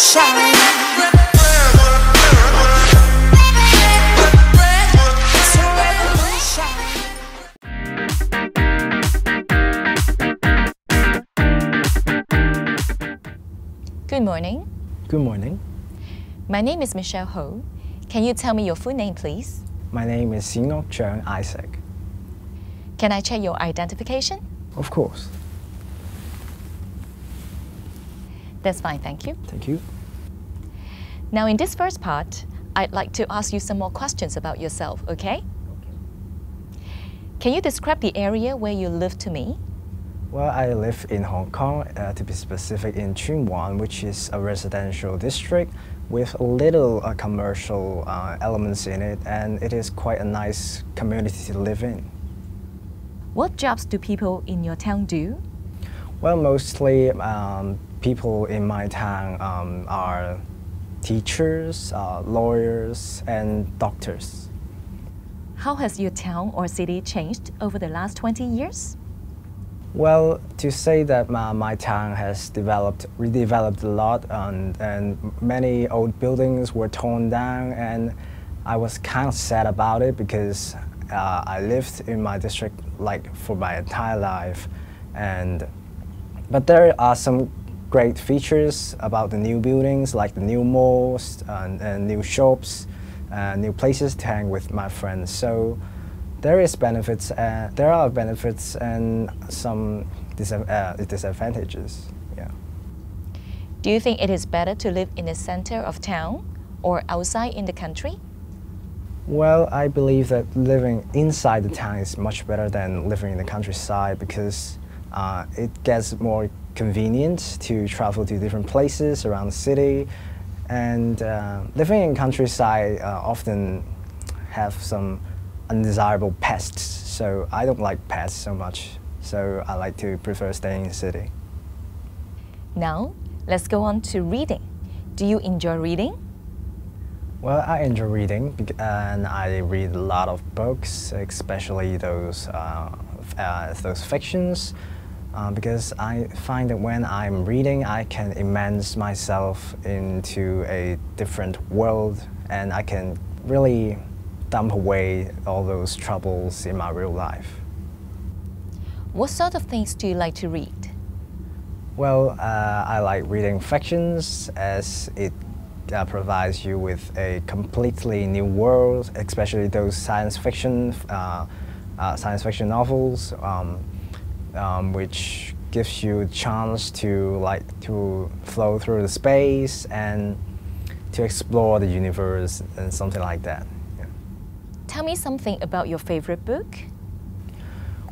Good morning. Good morning. My name is Michele Ho. Can you tell me your full name, please? My name is Michele and Issac. Can I check your identification? Of course. That's fine, thank you. Thank you. Now in this first part, I'd like to ask you some more questions about yourself, okay? Can you describe the area where you live to me? Well, I live in Hong Kong, to be specific in Tsuen Wan, which is a residential district with little commercial elements in it, and it is quite a nice community to live in. What jobs do people in your town do? Well, mostly people in my town are teachers, lawyers, and doctors. How has your town or city changed over the last 20 years? Well, to say that my town has redeveloped a lot, and many old buildings were torn down, and I was kind of sad about it because I lived in my district like for my entire life, but there are some great features about the new buildings, like the new malls and new shops, new places to hang with my friends. So there are benefits and some disadvantages. Yeah. Do you think it is better to live in the center of town or outside in the country? Well, I believe that living inside the town is much better than living in the countryside because it gets more convenient to travel to different places around the city, and living in countryside often have some undesirable pests, so I don't like pests so much, so I like to prefer staying in the city. Now, let's go on to reading. Do you enjoy reading? Well, I enjoy reading, and I read a lot of books, especially those fictions, because I find that when I'm reading, I can immerse myself into a different world, and I can really dump away all those troubles in my real life. What sort of things do you like to read? Well, I like reading fictions as it provides you with a completely new world, especially those science fiction novels, which gives you a chance to flow through the space and to explore the universe and something like that. Yeah. Tell me something about your favorite book.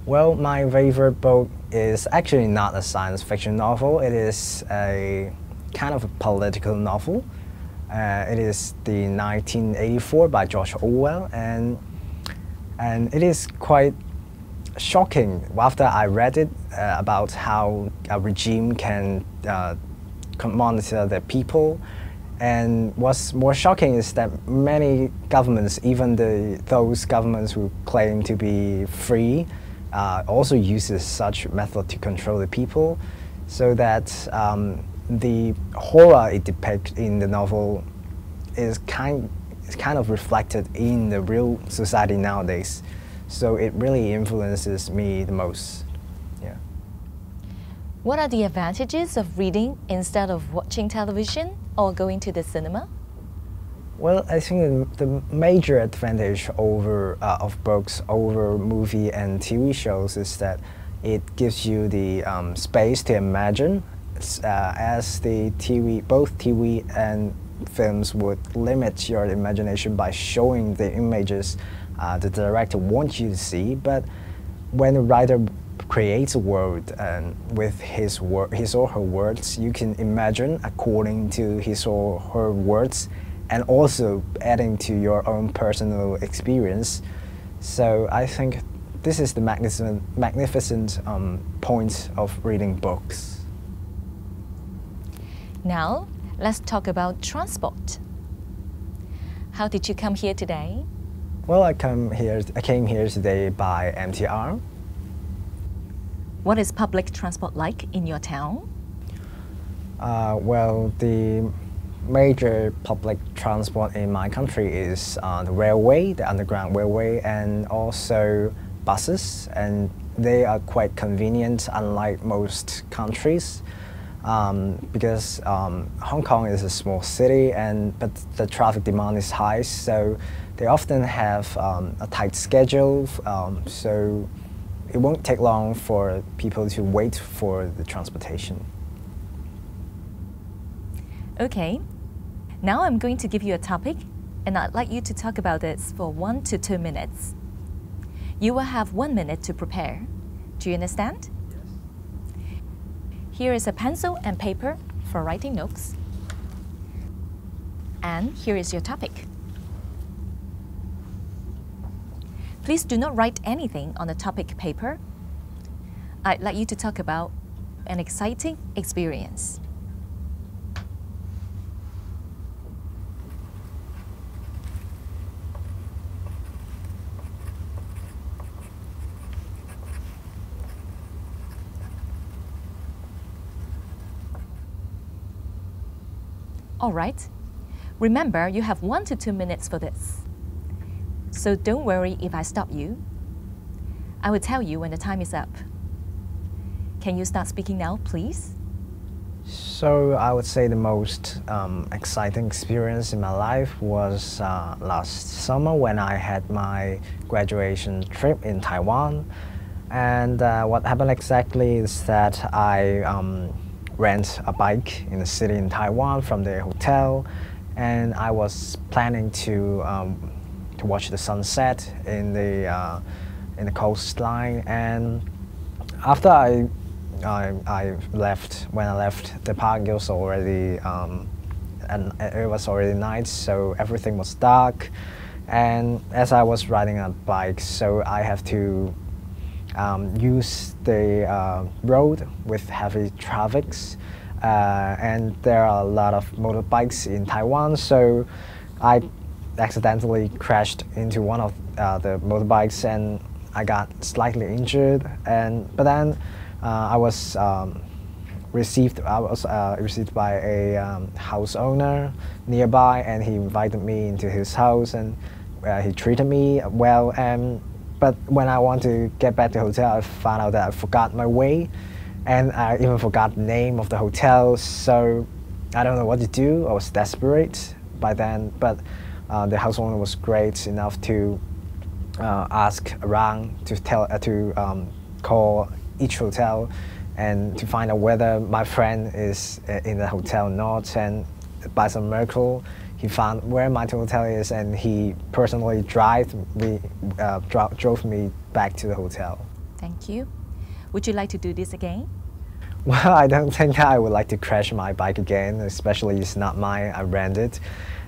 Well, my favorite book is actually not a science fiction novel. It is a kind of a political novel. It is the 1984 by George Orwell, and it is quite shocking after I read it about how a regime can monitor their people. And what's more shocking is that many governments, even those governments who claim to be free, also uses such method to control the people, so that the horror it depicts in the novel is kind of reflected in the real society nowadays. So it really influences me the most. Yeah. What are the advantages of reading instead of watching television or going to the cinema? Well, I think the major advantage of books over movie and TV shows is that it gives you the space to imagine, as both TV and films would limit your imagination by showing the images the director wants you to see. But when a writer creates a world with his or her words, you can imagine according to his or her words, and also adding to your own personal experience. So I think this is the magnificent point of reading books. Now, let's talk about transport. How did you come here today? Well, I came here today by MTR. What is public transport like in your town? Well, the major public transport in my country is the railway, the underground railway, and also buses, and they are quite convenient unlike most countries. Because Hong Kong is a small city, but the traffic demand is high, so they often have a tight schedule, so it won't take long for people to wait for the transportation. Okay, now I'm going to give you a topic, and I'd like you to talk about this for 1 to 2 minutes. You will have 1 minute to prepare. Do you understand? Here is a pencil and paper for writing notes. And here is your topic. Please do not write anything on the topic paper. I'd like you to talk about an exciting experience. All right. Remember, you have 1 to 2 minutes for this. So don't worry if I stop you. I will tell you when the time is up. Can you start speaking now, please? So I would say the most exciting experience in my life was last summer when I had my graduation trip in Taiwan. And what happened exactly is that I rent a bike in the city in Taiwan from the hotel, and I was planning to watch the sunset in the coastline. And after I left, when I left the park, it was already night, so everything was dark. And as I was riding a bike, so I have to use the road with heavy traffics, and there are a lot of motorbikes in Taiwan, so I accidentally crashed into one of the motorbikes and I got slightly injured. But then I was received by a house owner nearby, and he invited me into his house, and he treated me well. But when I want to get back to the hotel, I found out that I forgot my way, and I even forgot the name of the hotel, so I don't know what to do. I was desperate by then, but the house owner was great enough to ask around, to call each hotel and to find out whether my friend is in the hotel or not. And by some miracle, he found where my hotel is, and he personally drove me back to the hotel. Thank you. Would you like to do this again? Well, I don't think I would like to crash my bike again, especially it's not mine, I rented.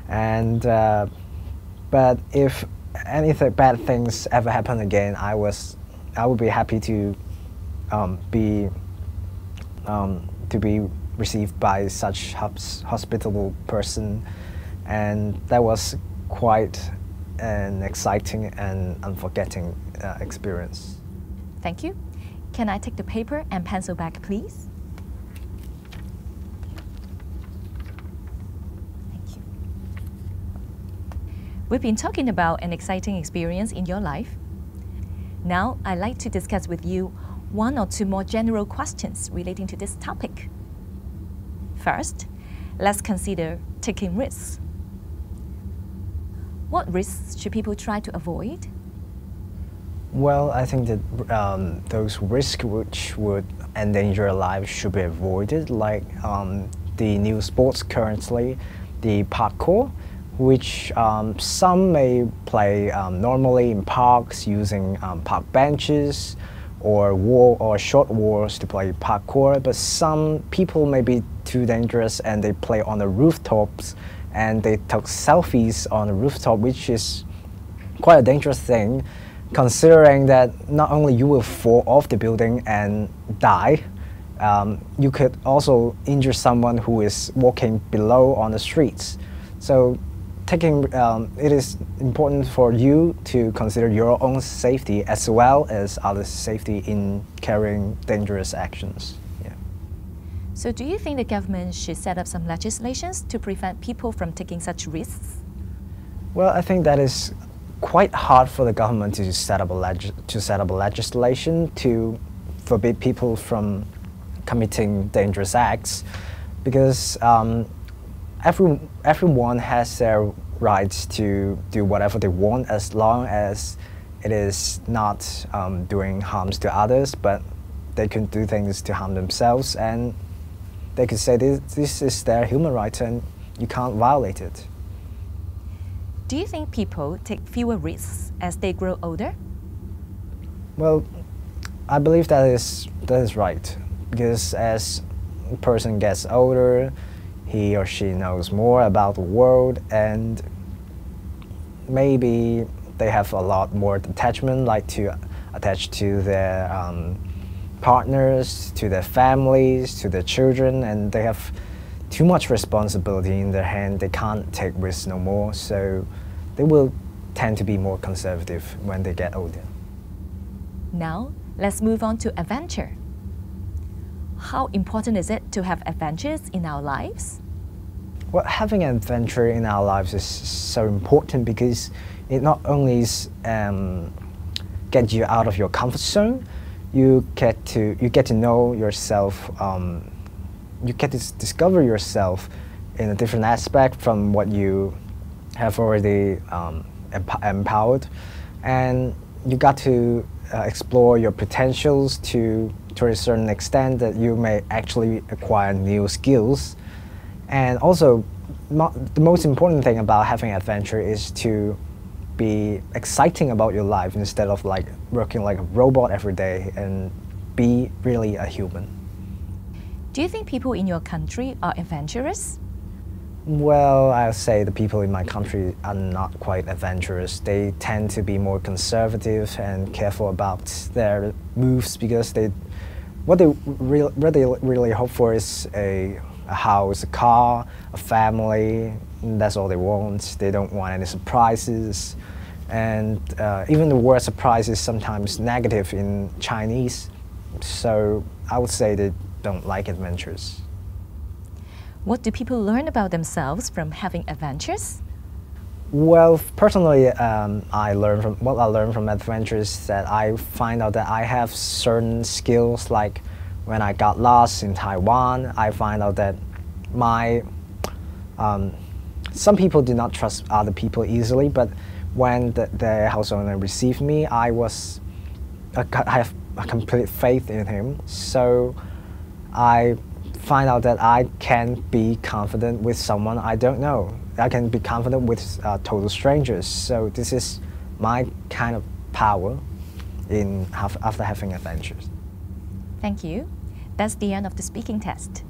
And but if anything bad things ever happen again, I would be happy to be received by such hospitable person. And that was quite an exciting and unforgettable experience. Thank you. Can I take the paper and pencil back, please? Thank you. We've been talking about an exciting experience in your life. Now, I'd like to discuss with you 1 or 2 more general questions relating to this topic. First, let's consider taking risks. What risks should people try to avoid? Well, I think that those risks which would endanger lives should be avoided, like the new sports currently, the parkour, which some may play normally in parks using park benches or short walls to play parkour, but some people may be too dangerous and they play on the rooftops and they took selfies on the rooftop, which is quite a dangerous thing, considering that not only you will fall off the building and die, you could also injure someone who is walking below on the streets. So it is important for you to consider your own safety as well as others' safety in carrying dangerous actions. Yeah. So do you think the government should set up some legislations to prevent people from taking such risks? Well, I think that is quite hard for the government to set up a legislation to forbid people from committing dangerous acts, because everyone has their rights to do whatever they want as long as it is not doing harms to others, but they can do things to harm themselves, and they could say this is their human right and you can't violate it. Do you think people take fewer risks as they grow older? Well, I believe that is right, because as a person gets older, he or she knows more about the world, and maybe they have a lot more attachment, like to attach to their partners, to their families, to their children, and they have too much responsibility in their hand. They can't take risks no more, so they will tend to be more conservative when they get older. Now, let's move on to adventure. How important is it to have adventures in our lives? Well, having an adventure in our lives is so important because it not only gets you out of your comfort zone, you get to know yourself. You get to discover yourself in a different aspect from what you have already empowered, and you got to explore your potentials to a certain extent that you may actually acquire new skills. And also, the most important thing about having adventure is to be exciting about your life instead of like working like a robot every day, and be really a human. Do you think people in your country are adventurous? Well, I'll say the people in my country are not quite adventurous. They tend to be more conservative and careful about their moves, because what they really hope for is a house, a car, a family. That's all they want. They don't want any surprises. And even the word surprise is sometimes negative in Chinese. So I would say they don't like adventures. What do people learn about themselves from having adventures? Well, personally, what I learned from adventures, that I find out that I have certain skills. Like when I got lost in Taiwan, I find out that some people do not trust other people easily, but when the house owner received me, I have a complete faith in him. So I find out that I can be confident with someone I don't know. I can be confident with total strangers. So this is my kind of power after having adventures. Thank you. That's the end of the speaking test.